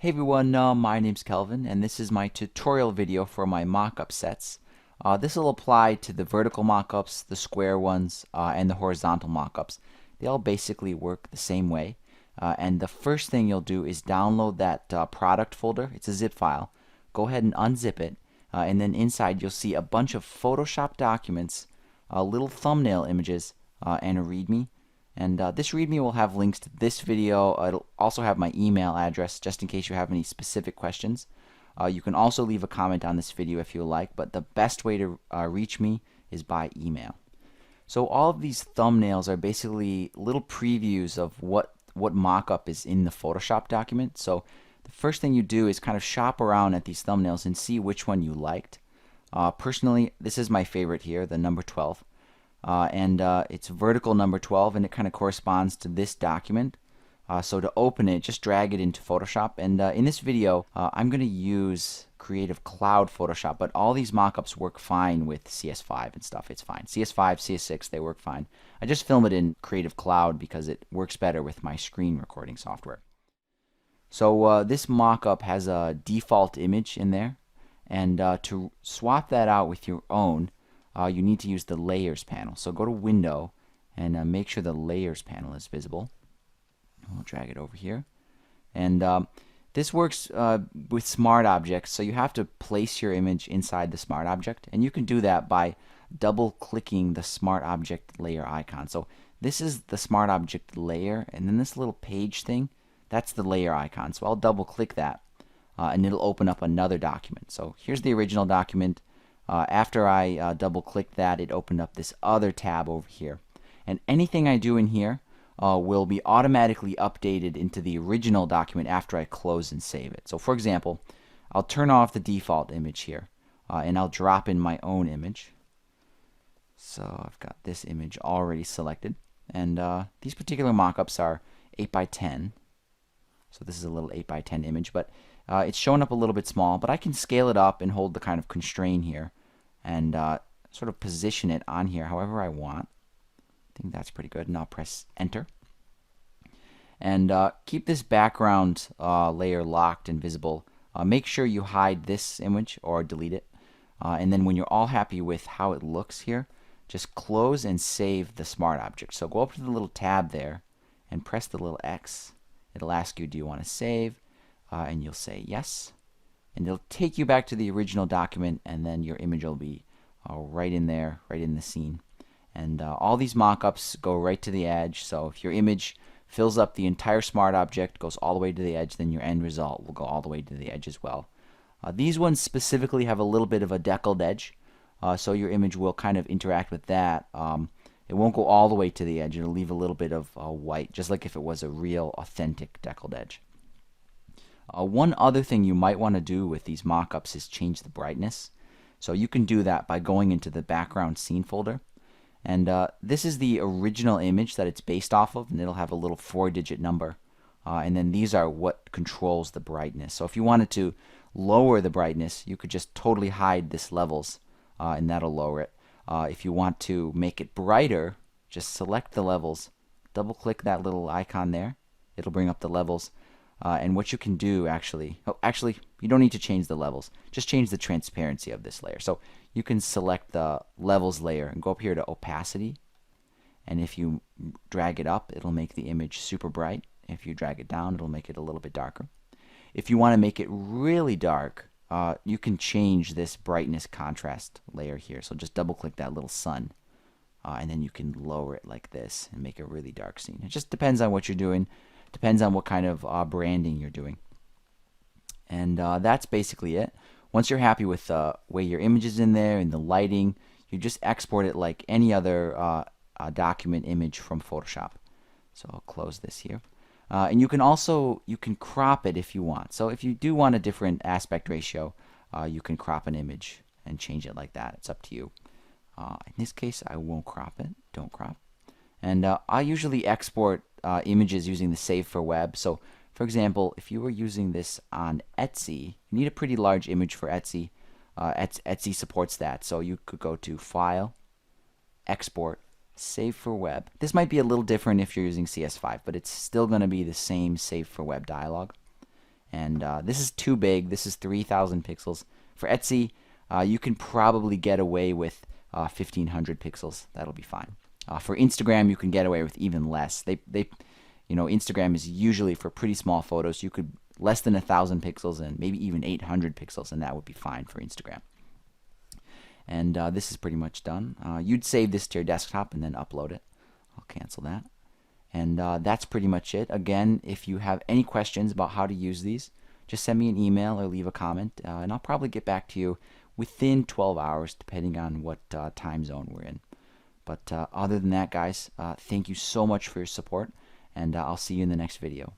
Hey everyone, my name's Kelvin, and this is my tutorial video for my mockup sets. This will apply to the vertical mockups, the square ones, and the horizontal mockups. They all basically work the same way. And the first thing you'll do is download that product folder. It's a zip file. Go ahead and unzip it, and then inside you'll see a bunch of Photoshop documents, little thumbnail images, and a README. And this README will have links to this video. It'll also have my email address just in case you have any specific questions. You can also leave a comment on this video if you like, but the best way to reach me is by email. So all of these thumbnails are basically little previews of what mockup is in the Photoshop document. So the first thing you do is kind of shop around at these thumbnails and see which one you liked. Personally, this is my favorite here, the number 12. It's vertical number 12, and it kind of corresponds to this document. So to open it, just drag it into Photoshop. And in this video, I'm going to use Creative Cloud Photoshop, but all these mockups work fine with CS5 and stuff. It's fine. CS5, CS6, they work fine. I just film it in Creative Cloud because it works better with my screen recording software. So this mockup has a default image in there, and to swap that out with your own, you need to use the Layers panel. So go to Window and make sure the Layers panel is visible. I'll drag it over here. And this works with smart objects, so you have to place your image inside the smart object. And you can do that by double-clicking the smart object layer icon. So this is the smart object layer, and then this little page thing, that's the layer icon. So I'll double-click that, and it'll open up another document. So here's the original document. After I double-clicked that, it opened up this other tab over here. And anything I do in here will be automatically updated into the original document after I close and save it. So for example, I'll turn off the default image here, and I'll drop in my own image. So I've got this image already selected. And these particular mockups are 8 by 10. So this is a little 8 by 10 image, but it's showing up a little bit small, but I can scale it up and hold the kind of constraint here and sort of position it on here however I want. I think that's pretty good, and I'll press enter. And keep this background layer locked and visible. Make sure you hide this image or delete it. And then when you're all happy with how it looks here, just close and save the smart object. So go up to the little tab there and press the little X. It'll ask you, do you want to save? And you'll say yes. And it'll take you back to the original document, and then your image will be right in there, right in the scene. And all these mockups go right to the edge. So if your image fills up the entire smart object, goes all the way to the edge, then your end result will go all the way to the edge as well. These ones specifically have a little bit of a deckled edge, so your image will kind of interact with that. It won't go all the way to the edge. It'll leave a little bit of white, just like if it was a real, authentic deckled edge. One other thing you might want to do with these mockups is change the brightness. So you can do that by going into the background scene folder. And this is the original image that it's based off of, and it'll have a little 4-digit number. And then these are what controls the brightness. So if you wanted to lower the brightness, you could just totally hide this levels, and that'll lower it. If you want to make it brighter, just select the levels, double click that little icon there. It'll bring up the levels. And what you can do actually, you don't need to change the levels. Just change the transparency of this layer. So you can select the levels layer and go up here to opacity. And if you drag it up, it'll make the image super bright. If you drag it down, it'll make it a little bit darker. If you want to make it really dark, you can change this brightness contrast layer here. So just double click that little sun. And then you can lower it like this and make a really dark scene. It just depends on what you're doing. Depends on what kind of branding you're doing. And that's basically it. Once you're happy with the way your image is in there and the lighting, you just export it like any other document image from Photoshop. So I'll close this here. And you can crop it if you want. So if you do want a different aspect ratio, you can crop an image and change it like that. It's up to you. In this case, I won't crop it. Don't crop. And I usually export images using the Save for Web. So for example, if you were using this on Etsy, you need a pretty large image for Etsy. Etsy supports that. So you could go to File, Export, Save for Web. This might be a little different if you're using CS5, but it's still going to be the same Save for Web dialog. And this is too big. This is 3,000 pixels. For Etsy, you can probably get away with 1,500 pixels. That'll be fine. For Instagram, you can get away with even less. Instagram is usually for pretty small photos. You could less than 1,000 pixels and maybe even 800 pixels, and that would be fine for Instagram. And this is pretty much done. You'd save this to your desktop and then upload it. I'll cancel that. And that's pretty much it. Again, if you have any questions about how to use these, just send me an email or leave a comment, and I'll probably get back to you within 12 hours, depending on what time zone we're in. But other than that, guys, thank you so much for your support, and I'll see you in the next video.